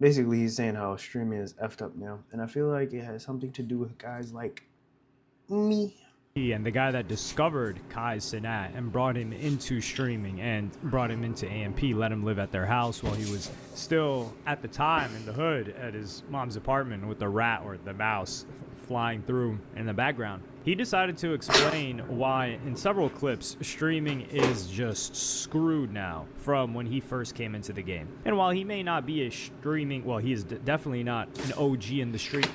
basically he's saying how streaming is effed up now, and I feel like it has something to do with guys like me. And the guy that discovered Kai Cenat and brought him into streaming and brought him into AMP, let him live at their house while he was still at the time in the hood at his mom's apartment with the rat or the mouse flying through in the background. He decided to explain why in several clips streaming is just screwed now from when he first came into the game. And while he may not be a streaming, well, he is definitely not an OG in the street.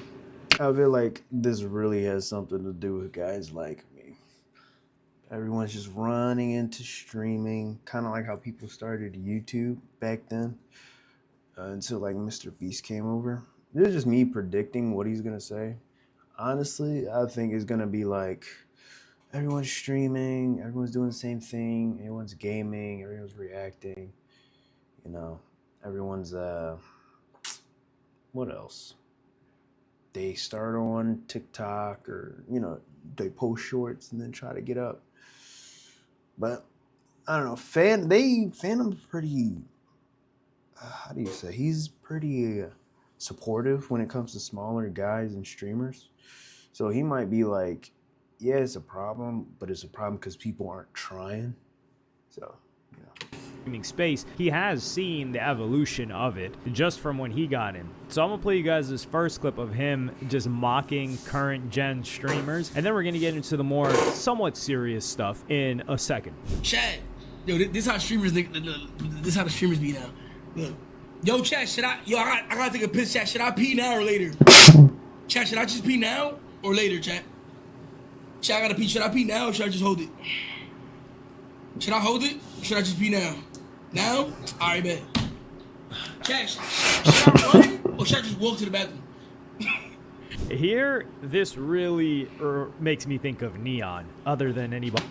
I feel like this really has something to do with guys like me. Everyone's just running into streaming, kind of like how people started YouTube back then, until like Mr. Beast came over. This is just me predicting what he's gonna say. Honestly, I think it's gonna be like everyone's streaming, everyone's doing the same thing, everyone's gaming, everyone's reacting. You know, everyone's what else? They start on TikTok or, they post shorts and then try to get up. But I don't know. Phantom's pretty, how do you say? He's pretty supportive when it comes to smaller guys and streamers. So he might be like, yeah, it's a problem, but it's a problem because people aren't trying. So, space, he has seen the evolution of it just from when he got in. So I'm gonna play you guys this first clip of him just mocking current gen streamers, and then we're gonna get into the more somewhat serious stuff in a second. Chat, yo, this how streamers, this how the streamers be now. Look, yo, chat, I gotta take a piss, chat. Should I pee now or later? Chat, should I just pee now or later, chat? Chat, I gotta pee. Should I pee now or should I just hold it? Should I hold it? Or should I just pee now? Now? Alright, bet. Chat, should I run or should I just walk to the bathroom? Here, this really makes me think of Neon, other than anybody.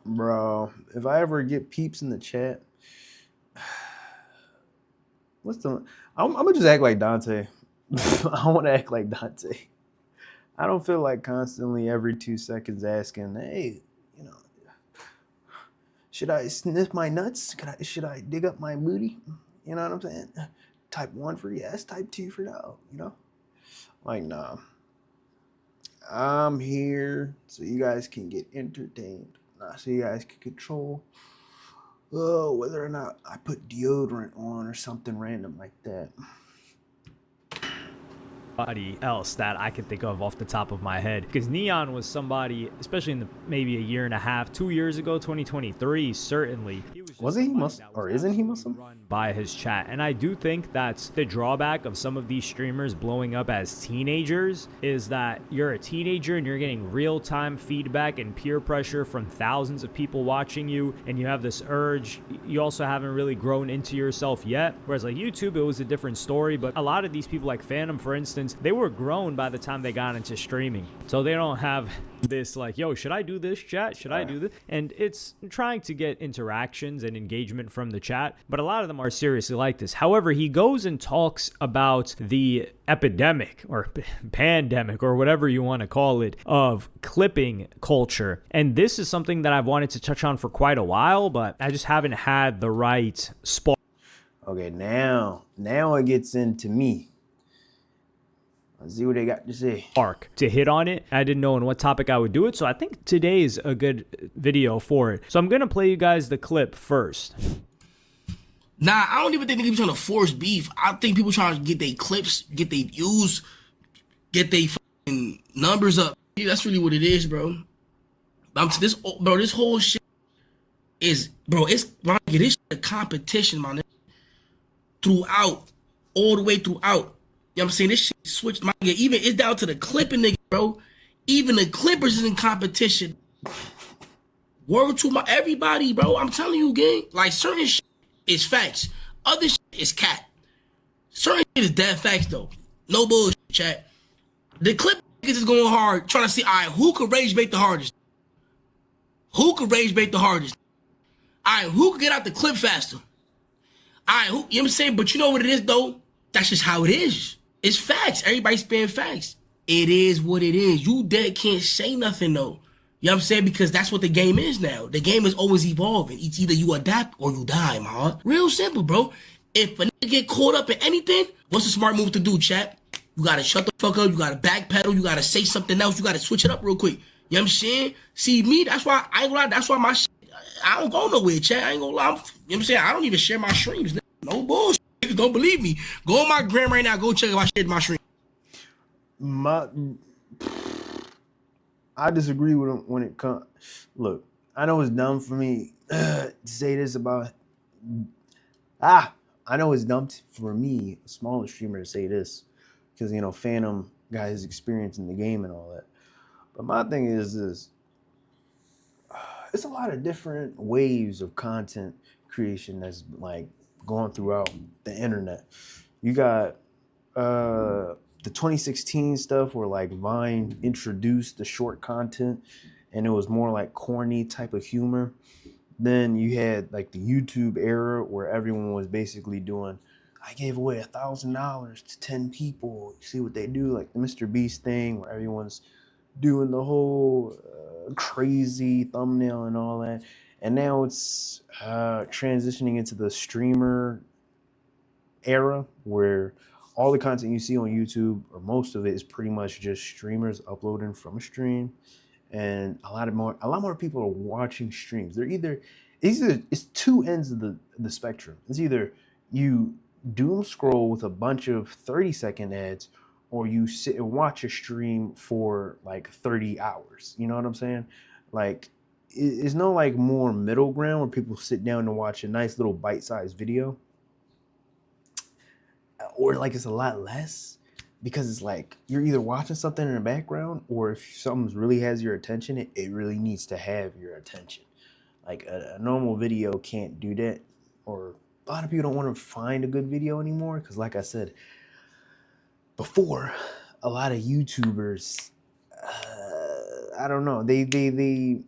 Bro, if I ever get peeps in the chat, I'm gonna just act like Dante. I want to act like Dante. I don't feel like constantly every 2 seconds asking, hey, should I sniff my nuts? Should I dig up my booty? You know what I'm saying? Type 1 for yes, type 2 for no, Like, nah. I'm here so you guys can get entertained. Not so you guys can control whether or not I put deodorant on or something random like that. Else that I can think of off the top of my head, because Neon was somebody, especially in the maybe a year and a half, 2 years ago, 2023, certainly. Was he Muslim or isn't he Muslim? Run by his chat, and I do think that's the drawback of some of these streamers blowing up as teenagers, is that you're a teenager and you're getting real-time feedback and peer pressure from thousands of people watching you, and you have this urge. You also haven't really grown into yourself yet, whereas like YouTube, it was a different story. But a lot of these people, like Phantom for instance, they were grown by the time they got into streaming, so they don't have this like, yo, should I do this, chat? Should I do this? And it's trying to get interactions and engagement from the chat, but a lot of them are seriously like this. However, he goes and talks about the epidemic or pandemic or whatever you want to call it of clipping culture, and this is something that I've wanted to touch on for quite a while, but I just haven't had the right spark. Okay, now it gets into me. Let's see what they got to say. To hit on it. I didn't know on what topic I would do it, so I think today is a good video for it. So I'm gonna play you guys the clip first. Nah, I don't even think people trying to force beef. I think people trying to get their clips, get their views, get their numbers up. Yeah, that's really what it is, bro. This whole shit is, it's this shit a competition, man. Throughout, all the way throughout. You know what I'm saying? This shit switched, my nigga. Even it's down to the clipping nigga, bro. Even the Clippers is in competition. Word to everybody, bro. I'm telling you, gang. Like, certain shit is facts. Other shit is cat. Certain shit is dead facts, though. No bullshit, chat. The Clippers is going hard, trying to see, all right, who could rage bait the hardest? Who could rage bait the hardest? All right, who could get out the clip faster? All right, you know what I'm saying? But you know what it is, though? That's just how it is. It's facts. Everybody's spitting facts. It is what it is. You dead can't say nothing, though. You know what I'm saying? Because that's what the game is now. The game is always evolving. It's either you adapt or you die, man. Real simple, bro. If a nigga get caught up in anything, what's the smart move to do, chat? You gotta shut the fuck up. You gotta backpedal. You gotta say something else. You gotta switch it up real quick. You know what I'm saying? See, me, that's why I ain't gonna lie. That's why my shit, I don't go nowhere, chat. I ain't gonna lie. You know what I'm saying? I don't even share my streams. Nigga. No bullshit. Niggas don't believe me. Go on my gram right now. Go check if I shared my stream. I disagree with him when it comes. Look, I know it's dumb for me to say this about. I know it's dumb for me, a smaller streamer, to say this because Phantom got his experience in the game and all that. But my thing is this: it's a lot of different waves of content creation that's like going throughout the internet. You got the 2016 stuff where like Vine introduced the short content and it was more like corny type of humor. Then you had like the YouTube era where everyone was basically doing, I gave away $1,000 to 10 people. You see what they do, like the Mr. Beast thing where everyone's doing the whole crazy thumbnail and all that. And now it's transitioning into the streamer era where all the content you see on YouTube, or most of it, is pretty much just streamers uploading from a stream, and a lot more people are watching streams. It's two ends of the spectrum. It's either you doom scroll with a bunch of 30-second ads, or you sit and watch a stream for like 30 hours. You know what I'm saying? Like, it's no like more middle ground where people sit down to watch a nice little bite-sized video. Or like it's a lot less, because it's like you're either watching something in the background, or if something really has your attention, it really needs to have your attention. Like a normal video can't do that, or a lot of people don't want to find a good video anymore because, like I said before, a lot of YouTubers, I don't know, they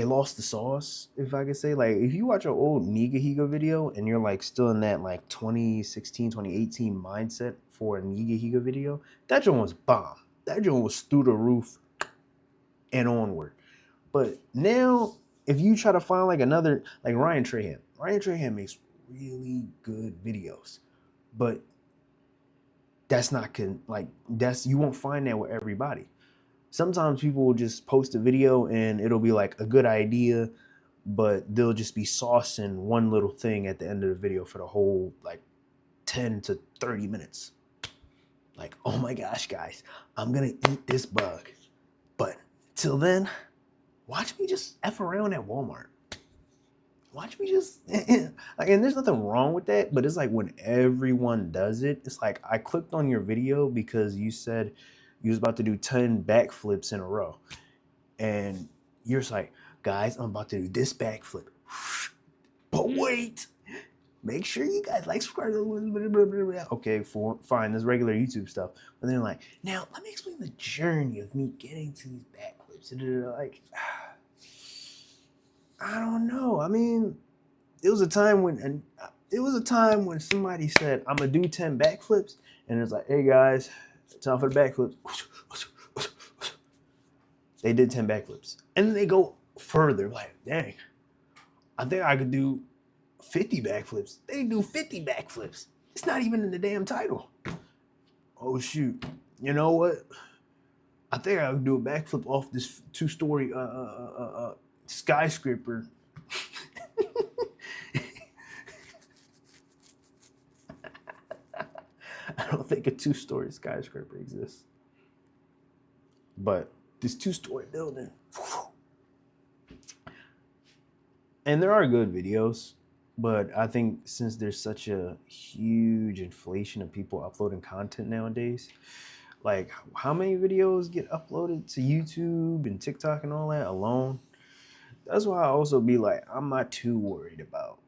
lost the sauce, if I could say. Like, if you watch an old Nigahiga video and you're like still in that like 2016, 2018 mindset for a Nigahiga video, that joint was bomb. That joint was through the roof and onward. But now, if you try to find like another, like Ryan Trahan makes really good videos, but you won't find that with everybody. Sometimes people will just post a video and it'll be like a good idea, but they'll just be saucing one little thing at the end of the video for the whole like 10 to 30 minutes. Like, oh my gosh, guys, I'm gonna eat this bug. But till then, watch me just F around at Walmart. Watch me just, like, and there's nothing wrong with that, but it's like when everyone does it, it's like I clicked on your video because you said you was about to do 10 backflips in a row. And you're just like, guys, I'm about to do this backflip. But wait, make sure you guys like, subscribe. Okay, fine, that's regular YouTube stuff. But then like, now let me explain the journey of me getting to these backflips. Like, I don't know. I mean, it was a time when somebody said, I'm gonna do 10 backflips, and it's like, hey guys, time for the backflips. They did 10 backflips. And then they go further, like, dang, I think I could do 50 backflips. They do 50 backflips. It's not even in the damn title. Oh shoot. You know what? I think I could do a backflip off this 2-story skyscraper. I don't think a 2-story skyscraper exists. But this 2-story building. And there are good videos, but I think since there's such a huge inflation of people uploading content nowadays, like how many videos get uploaded to YouTube and TikTok and all that alone? That's why I also be like, I'm not too worried about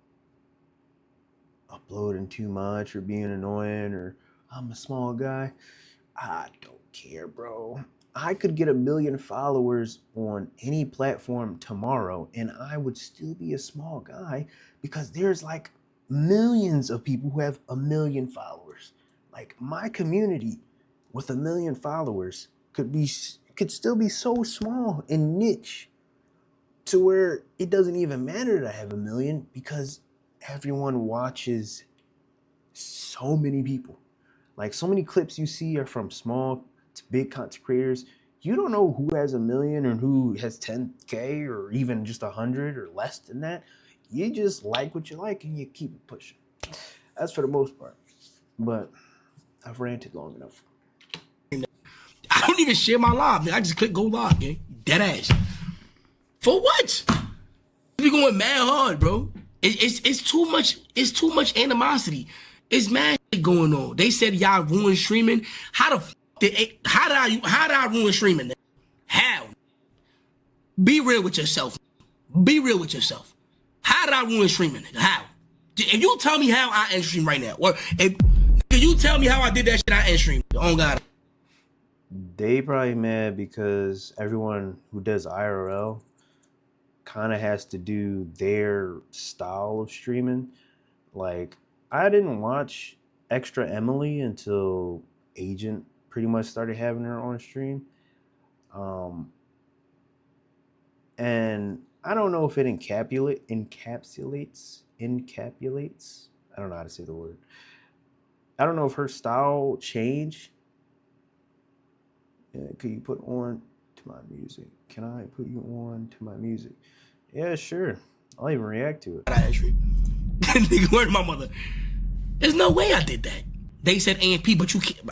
uploading too much or being annoying, or I'm a small guy. I don't care, bro. I could get 1 million followers on any platform tomorrow and I would still be a small guy, because there's like millions of people who have 1 million followers. Like, my community with 1 million followers could still be so small and niche to where it doesn't even matter that I have 1 million, because everyone watches so many people. Like so many clips you see are from small to big content creators. You don't know who has 1 million or who has 10K or even just 100 or less than that. You just like what you like and you keep it pushing. That's for the most part. But I've ranted long enough. I don't even share my live, man. I just click go live, gang. Dead ass. For what? You be going mad hard, bro. It's too much. It's too much animosity. It's mad shit going on. They said y'all ruined streaming. How did I ruin streaming? Then? How? Be real with yourself. Be real with yourself. How did I ruin streaming? Nigga? How? If you tell me how I end stream right now, or if you tell me how I did that shit, I end stream. Oh God. They probably mad because everyone who does IRL kind of has to do their style of streaming. Like, I didn't watch Extra Emily until Agent pretty much started having her on stream. And I don't know if it encapsulates. I don't know how to say the word. I don't know if her style changed. Yeah, could you put on to my music? Can I put you on to my music? Yeah, sure. I'll even react to it. Nigga, where's my mother? There's no way I did that. They said AMP, but you can't.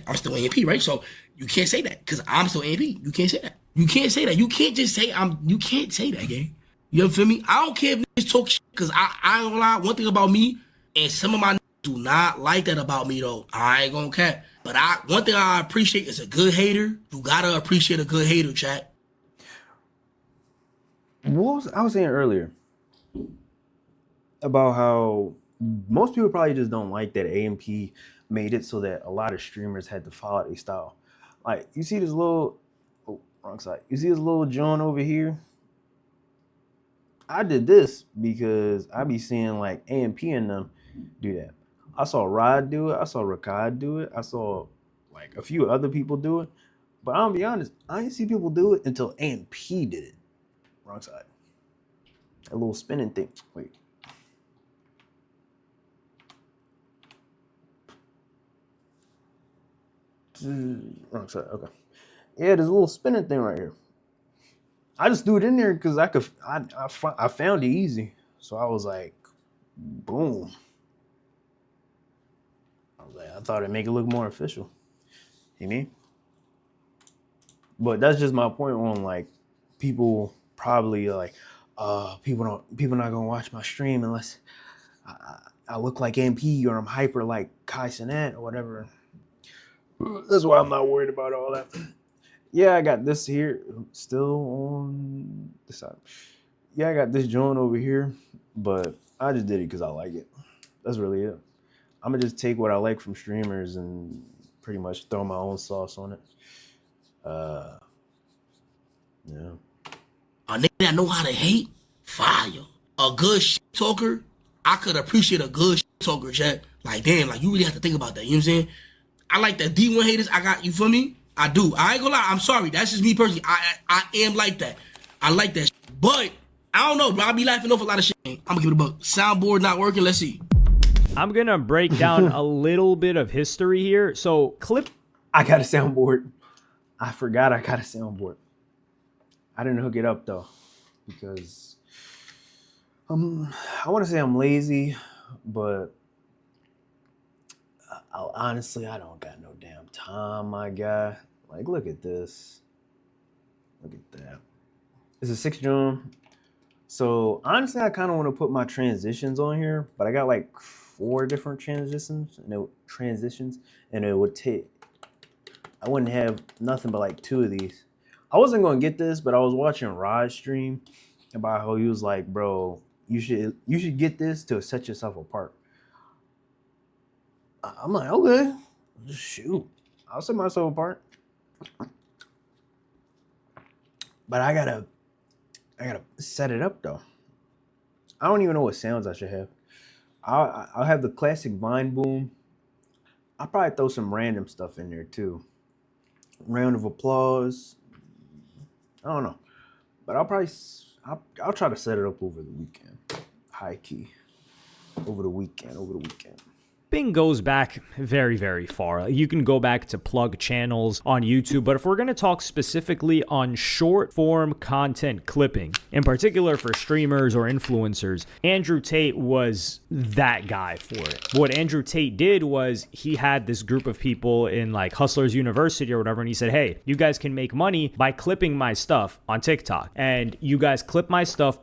I'm still AMP, right? So you can't say that because I'm still AMP. You can't say that. You can't say that. You can't just say You can't say that, gang. You feel me? I don't care if niggas talk shit because I ain't gonna lie. One thing about me, and some of my niggas do not like that about me though. I ain't gonna care. But one thing I appreciate is a good hater. You gotta appreciate a good hater, chat. What I was saying earlier about how most people probably just don't like that AMP made it so that a lot of streamers had to follow their style. Like, you see this little, wrong side. You see this little John over here? I did this because I be seeing like AMP and them do that. I saw Rod do it. I saw Rakad do it. I saw like a few other people do it. But I'm gonna be honest, I didn't see people do it until AMP did it. Wrong side. That little spinning thing. Wait. Wrong side. Okay. Yeah, there's a little spinning thing right here. I just threw it in there because I found it easy. So I was like, boom. I thought it'd make it look more official. You mean? But that's just my point on like people probably like people not gonna watch my stream unless I look like MP or I'm hyper like Kai Cenat or whatever. That's why I'm not worried about all that. Yeah, I got this here still on the side. Yeah, I got this joint over here, but I just did it because I like it. That's really it. I'm gonna just take what I like from streamers and pretty much throw my own sauce on it. Yeah. A nigga that know how to hate, fire. A good shit talker, I could appreciate a good shit talker, chat. Like, damn, like, you really have to think about that, you know what I'm saying? I like the D1 haters, I got, you feel me? I do. I ain't gonna lie, I'm sorry, that's just me personally. I am like that. I like that shit. But, I don't know, bro, I be laughing off a lot of shit. I'm gonna give it a buck. Soundboard not working, let's see. I'm going to break down a little bit of history here. So, I got a soundboard. I forgot I got a soundboard. I didn't hook it up though because I want to say I'm lazy, but honestly, I don't got no damn time, my guy. Like, look at this. Look at that. It's a 6 drum. So honestly, I kind of want to put my transitions on here, but I got like 4 different transitions, and it would take. I wouldn't have nothing but like 2 of these. I wasn't gonna get this, but I was watching Rod stream about how he was like, "Bro, you should get this to set yourself apart." I'm like, okay, shoot, I'll set myself apart. But I gotta set it up though. I don't even know what sounds I should have. I'll have the classic Vine Boom. I'll probably throw some random stuff in there too. Round of applause. I don't know, but I'll try to set it up over the weekend. High key. over the weekend. Bing goes back very, very far. You can go back to plug channels on YouTube, but if we're going to talk specifically on short form content clipping, in particular for streamers or influencers, Andrew Tate was that guy for it. What Andrew Tate did was he had this group of people in like Hustlers University or whatever, and he said, hey, you guys can make money by clipping my stuff on TikTok. And you guys clip my stuff,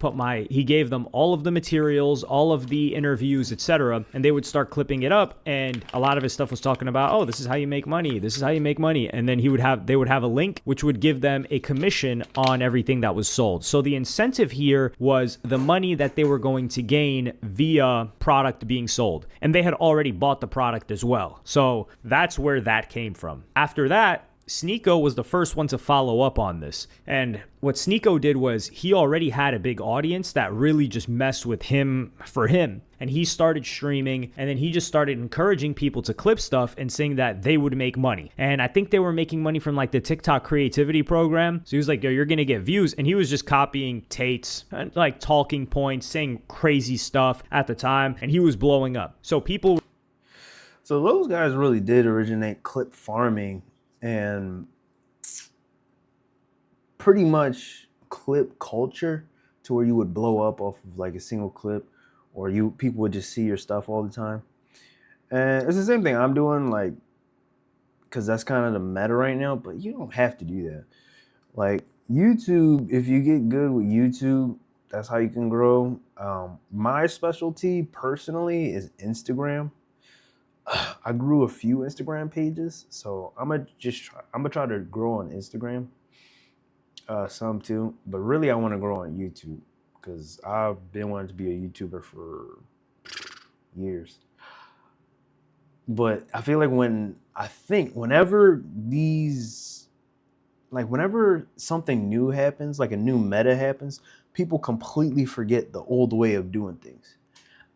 he gave them all of the materials, all of the interviews, etc., and they would start clipping it up, and a lot of his stuff was talking about, oh, this is how you make money, and then they would have a link which would give them a commission on everything that was sold. So the incentive here was the money that they were going to gain via product being sold, and they had already bought the product as well. So that's where that came from. After that, Sneako was the first one to follow up on this. And what Sneako did was he already had a big audience that really just messed with him for him. And he started streaming, and then he just started encouraging people to clip stuff and saying that they would make money. And I think they were making money from like the TikTok creativity program. So he was like, yo, you're going to get views. And he was just copying Tate's like talking points, saying crazy stuff at the time. And he was blowing up. So those guys really did originate clip farming and pretty much clip culture, to where you would blow up off of like a single clip, or people would just see your stuff all the time. And it's the same thing I'm doing, like, because that's kind of the meta right now, but you don't have to do that. Like YouTube, if you get good with YouTube, that's how you can grow. My specialty personally is Instagram. I grew a few Instagram pages, so I'm gonna try to grow on Instagram, some too. But really, I want to grow on YouTube because I've been wanting to be a YouTuber for years. But I feel like whenever something new happens, like a new meta happens, people completely forget the old way of doing things.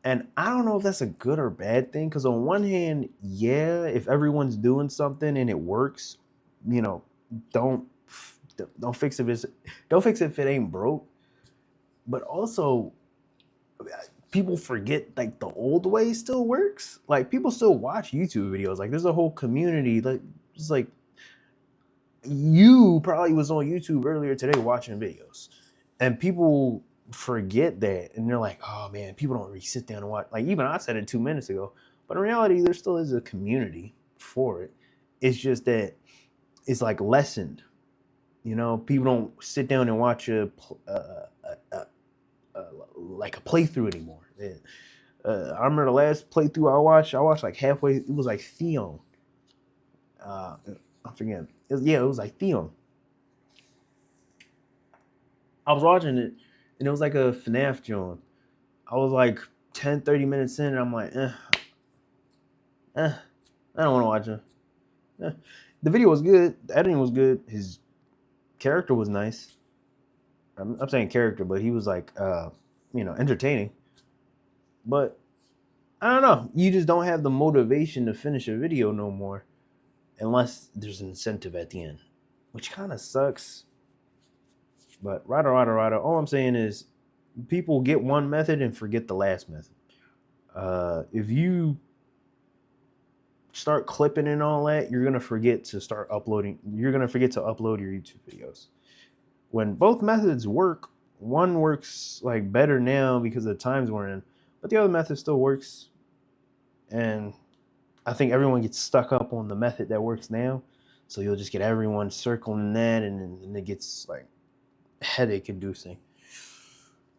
And I don't know if that's a good or bad thing, because on one hand, yeah, if everyone's doing something and it works, don't fix it if it ain't broke. But also, people forget like the old way still works. Like people still watch YouTube videos. Like there's a whole community. Like it's like you probably was on YouTube earlier today watching videos, and people forget that, and they're like, oh man, people don't really sit down and watch. Like even I said it 2 minutes ago, but in reality there still is a community for it. It's just that it's like lessened. People don't sit down and watch like a playthrough anymore. I remember the last playthrough I watched like halfway. It was like Theon. I'm forgetting. It was like Theon. I was watching it, and it was like a FNAF joint. I was like 10-30 minutes in, and I'm like, I don't want to watch it. The video was good. The editing was good. His character was nice. I'm saying character, but he was like, entertaining. But I don't know. You just don't have the motivation to finish a video no more, unless there's an incentive at the end, which kind of sucks. But righto. All I'm saying is people get one method and forget the last method. If you start clipping and all that, you're going to forget to start uploading. You're going to forget to upload your YouTube videos. When both methods work, one works like better now because of the times we're in, but the other method still works. And I think everyone gets stuck up on the method that works now. So you'll just get everyone circling that, and it gets like headache inducing.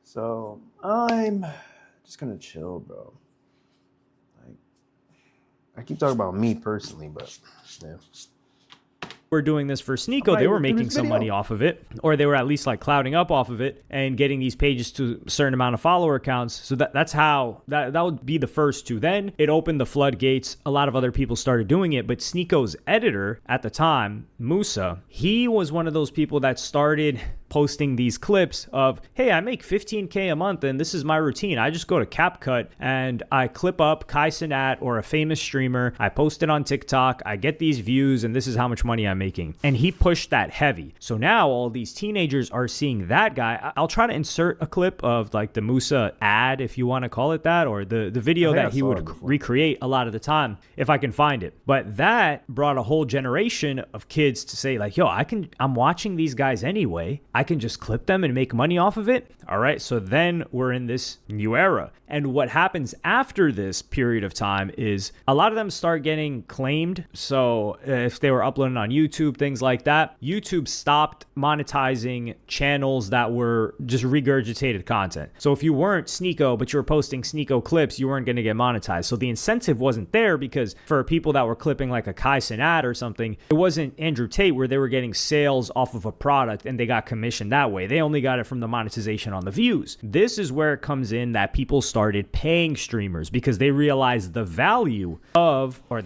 So I'm just gonna chill, bro. Like I keep talking about me personally, but yeah. We're doing this for Sneako, they were making some money off of it, or they were at least like clouding up off of it and getting these pages to a certain amount of follower accounts. So that's how that would be the first two. Then it opened the floodgates. A lot of other people started doing it, but Sneako's editor at the time, Musa, he was one of those people that started posting these clips of, hey, I make $15K a month and this is my routine. I just go to CapCut and I clip up Kai Cenat or a famous streamer. I post it on TikTok. I get these views and this is how much money I'm making. And he pushed that heavy. So now all these teenagers are seeing that guy. I'll try to insert a clip of like the Musa ad, if you want to call it that, or the video that he would recreate a lot of the time if I can find it. But that brought a whole generation of kids to say like, yo, I'm watching these guys anyway. I can just clip them and make money off of it. All right. So then we're in this new era. And what happens after this period of time is a lot of them start getting claimed. So if they were uploading on YouTube, things like that, YouTube stopped monetizing channels that were just regurgitated content. So if you weren't Sneako, but you were posting Sneako clips, you weren't going to get monetized. So the incentive wasn't there, because for people that were clipping like a Kai Cenat or something, it wasn't Andrew Tate where they were getting sales off of a product and they got commissioned that way. They only got it from the monetization on the views. This is where it comes in that people started paying streamers because they realized the value of, or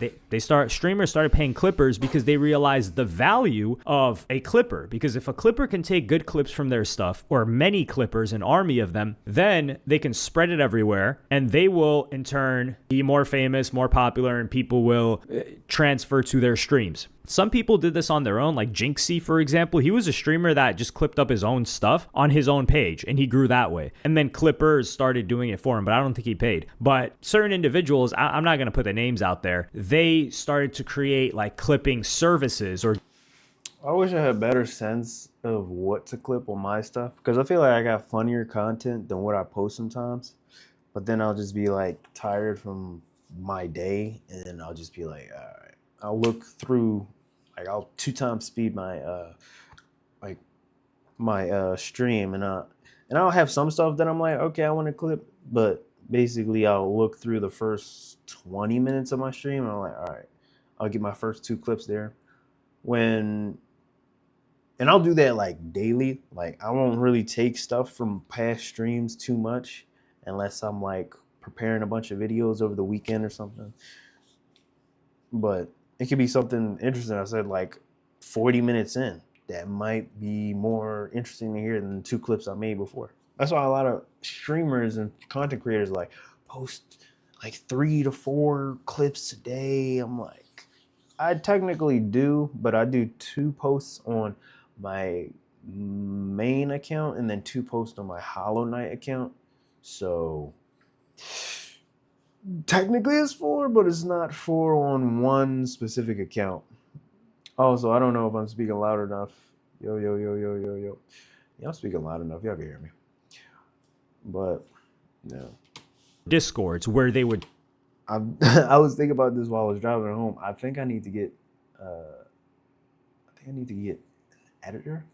streamers started paying clippers because they realized the value of a clipper. Because if a clipper can take good clips from their stuff, or many clippers, an army of them, then they can spread it everywhere and they will in turn be more famous, more popular, and people will transfer to their streams. Some people did this on their own, like Jinxie, for example. He was a streamer that just clipped up his own stuff on his own page, and he grew that way. And then clippers started doing it for him, but I don't think he paid. But certain individuals, I'm not going to put the names out there, they started to create like clipping services. Or I wish I had a better sense of what to clip on my stuff, because I feel like I got funnier content than what I post sometimes. But then I'll just be like tired from my day, and I'll just be like, all right. I'll look through, like I'll 2x speed my stream, and I'll have some stuff that I'm like, okay, I want to clip, but basically I'll look through the first 20 minutes of my stream and I'm like, all right, I'll get my first 2 clips there. And I'll do that like daily. Like I won't really take stuff from past streams too much unless I'm like preparing a bunch of videos over the weekend or something. But it could be something interesting. I said like 40 minutes in that might be more interesting to hear than the 2 clips I made before. That's why a lot of streamers and content creators like post like 3 to 4 clips a day. I'm like, I technically do, but I do 2 posts on my main account and then 2 posts on my Hollow Knight account. So technically it's 4, but it's not 4 on one specific account. Also, I don't know if I'm speaking loud enough. Yo. Yeah, I'm speaking loud enough. Y'all can hear me. But, no. Discords where they would... I was thinking about this while I was driving home. I think I need to get an editor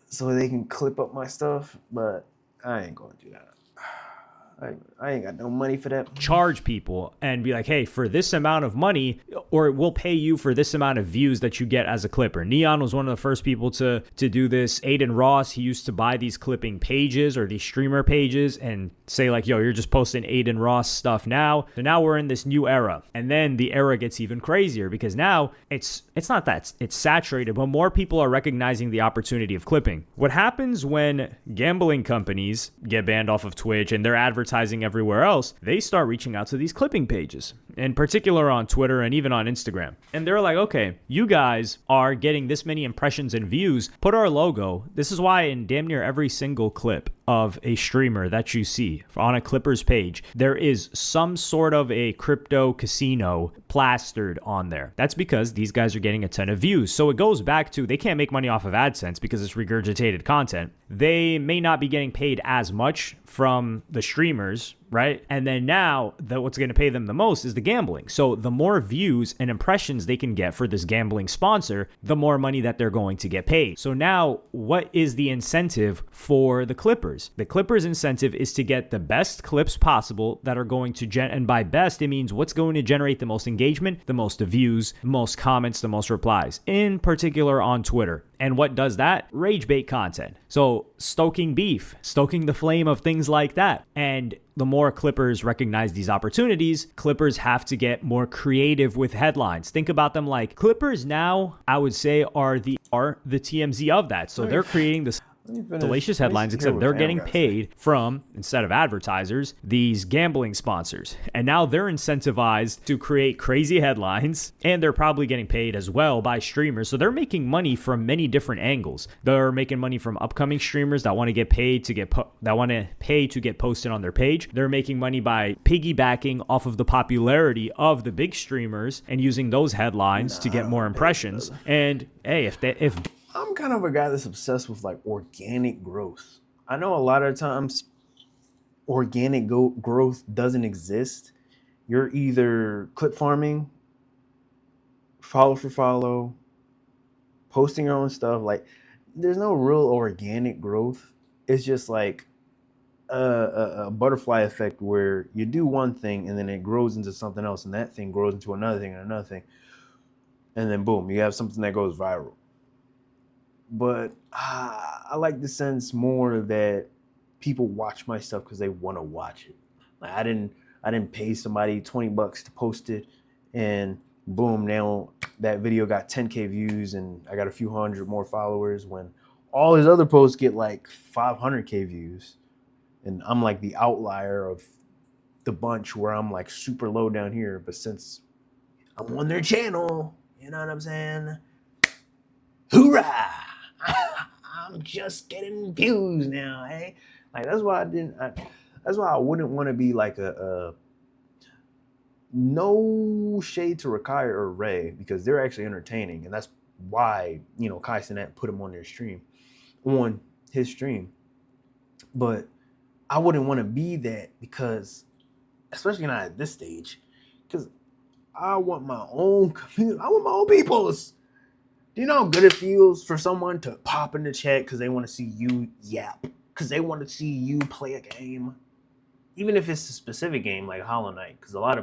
so they can clip up my stuff, but I ain't going to do that. I ain't got no money for that. Charge people and be like, hey, for this amount of money, or we'll pay you for this amount of views that you get as a clipper. Neon was one of the first people to do this. Aiden Ross, he used to buy these clipping pages or these streamer pages and say like, yo, you're just posting Aiden Ross stuff now. So now we're in this new era. And then the era gets even crazier because now it's not that it's saturated, but more people are recognizing the opportunity of clipping. What happens when gambling companies get banned off of Twitch and they're advertising everywhere else, they start reaching out to these clipping pages, in particular on Twitter and even on Instagram. And they're like, okay, you guys are getting this many impressions and views, put our logo. This is why in damn near every single clip of a streamer that you see on a Clippers page, there is some sort of a crypto casino plastered on there. That's because these guys are getting a ton of views. So it goes back to, they can't make money off of AdSense because it's regurgitated content. They may not be getting paid as much from the streamers, right? And then now what's going to pay them the most is the gambling. So the more views and impressions they can get for this gambling sponsor, the more money that they're going to get paid. So now what is the incentive for the Clippers? The Clippers incentive is to get the best clips possible that are going to and by best, it means what's going to generate the most engagement, the most views, the most comments, the most replies, in particular on Twitter. And what does that? Rage bait content. So stoking beef, stoking the flame of things like that. And the more Clippers recognize these opportunities, Clippers have to get more creative with headlines. Think about them like Clippers now, I would say, are the TMZ of that. So they're creating this salacious headlines, except they're getting paid from, instead of advertisers, these gambling sponsors. And now they're incentivized to create crazy headlines, and they're probably getting paid as well by streamers. So they're making money from many different angles. They're making money from upcoming streamers that want to get paid to get posted on their page. They're making money by piggybacking off of the popularity of the big streamers and using those headlines to get more impressions. And hey, if I'm kind of a guy that's obsessed with like organic growth. I know a lot of times organic growth doesn't exist. You're either clip farming, follow for follow, posting your own stuff. Like, there's no real organic growth. It's just like a butterfly effect where you do one thing and then it grows into something else, and that thing grows into another thing and another thing. And then boom, you have something that goes viral. But I like the sense more that people watch my stuff because they want to watch it. Like, I didn't pay somebody $20 to post it, and boom, now that video got 10K views and I got a few hundred more followers, when all his other posts get like 500K views, and I'm like the outlier of the bunch where I'm like super low down here. But since I'm on their channel, you know what I'm saying? Hoorah! I'm just getting views now, hey? Like, that's why that's why I wouldn't want to be like a no shade to Rakai or Ray, because they're actually entertaining, and that's why, you know, Kai Cenat put him on his stream. But I wouldn't want to be that, because, especially not at this stage, because I want my own community. I want my own peoples. Do you know how good it feels for someone to pop in the chat because they want to see you yap, because they want to see you play a game, even if it's a specific game like Hollow Knight? Because a lot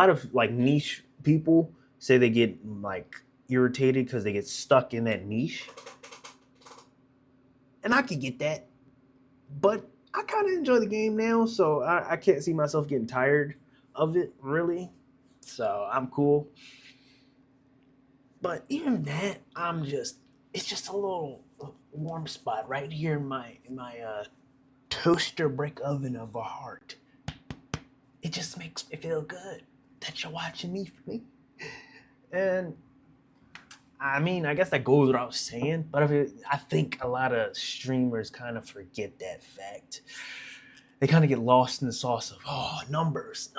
of like niche people say they get like irritated because they get stuck in that niche, and I could get that, but I kind of enjoy the game now, so I can't see myself getting tired of it, really. So I'm cool. But even that, it's just a little warm spot right here in my toaster brick oven of a heart. It just makes me feel good that you're watching me for me. And I mean, I guess that goes without saying, but I think a lot of streamers kind of forget that fact. They kind of get lost in the sauce of, numbers.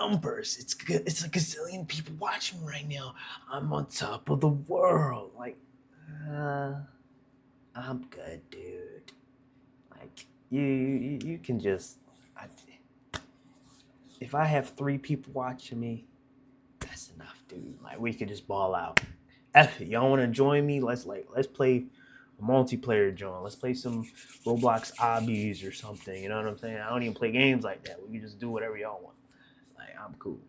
It's good. It's a gazillion people watching me right now. I'm on top of the world. Like, I'm good, dude. Like, you can just, if I have 3 people watching me, that's enough, dude. Like, we could just ball out. F it, y'all want to join me? Let's play a multiplayer joint. Let's play some Roblox obbies or something. You know what I'm saying? I don't even play games like that. We can just do whatever y'all want. Like, I'm cool.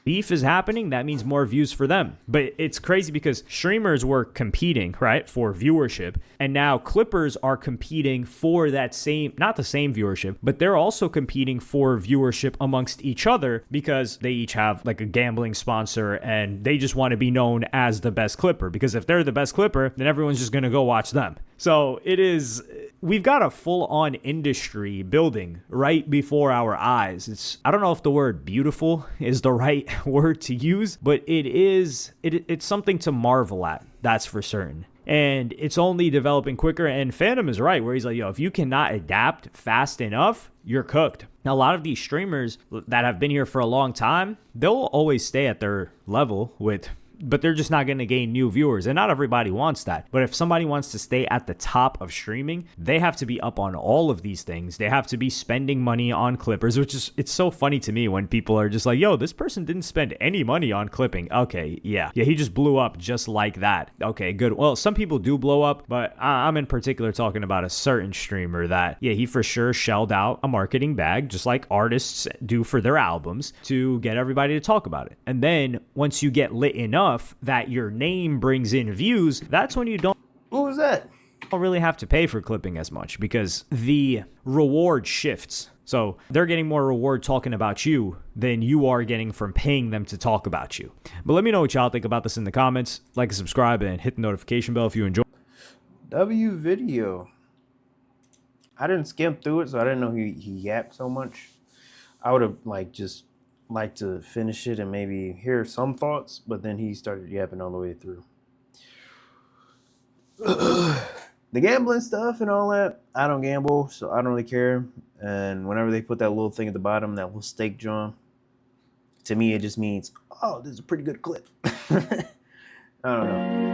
beef is happening, that means more views for them. But it's crazy because streamers were competing, right, for viewership. And now Clippers are competing for that same, not the same viewership, but they're also competing for viewership amongst each other because they each have like a gambling sponsor and they just want to be known as the best Clipper. Because if they're the best Clipper, then everyone's just going to go watch them. So we've got a full-on industry building right before our eyes. I don't know if the word beautiful is the right word to use, but it's something to marvel at, that's for certain. And it's only developing quicker, and Phantom is right, where he's like, if you cannot adapt fast enough, you're cooked. Now, a lot of these streamers that have been here for a long time, they'll always stay at their level but they're just not going to gain new viewers. And not everybody wants that. But if somebody wants to stay at the top of streaming, they have to be up on all of these things. They have to be spending money on clippers, it's so funny to me when people are just like, this person didn't spend any money on clipping. Okay, yeah, he just blew up just like that. Okay, good. Well, some people do blow up, but I'm in particular talking about a certain streamer that, he for sure shelled out a marketing bag, just like artists do for their albums, to get everybody to talk about it. And then once you get lit enough that your name brings in views, that's when you don't What was that? Don't really have to pay for clipping as much because the reward shifts. So they're getting more reward talking about you than you are getting from paying them to talk about you. But let me know what y'all think about this in the comments. Like and subscribe and hit the notification bell if you enjoy. W video. I didn't skim through it, so I didn't know he yapped so much. I would have just liked to finish it and maybe hear some thoughts, but then he started yapping all the way through. The gambling stuff and all that, I don't gamble, so I don't really care. And whenever they put that little thing at the bottom, that little stake drum, to me it just means, oh, this is a pretty good clip. I don't know.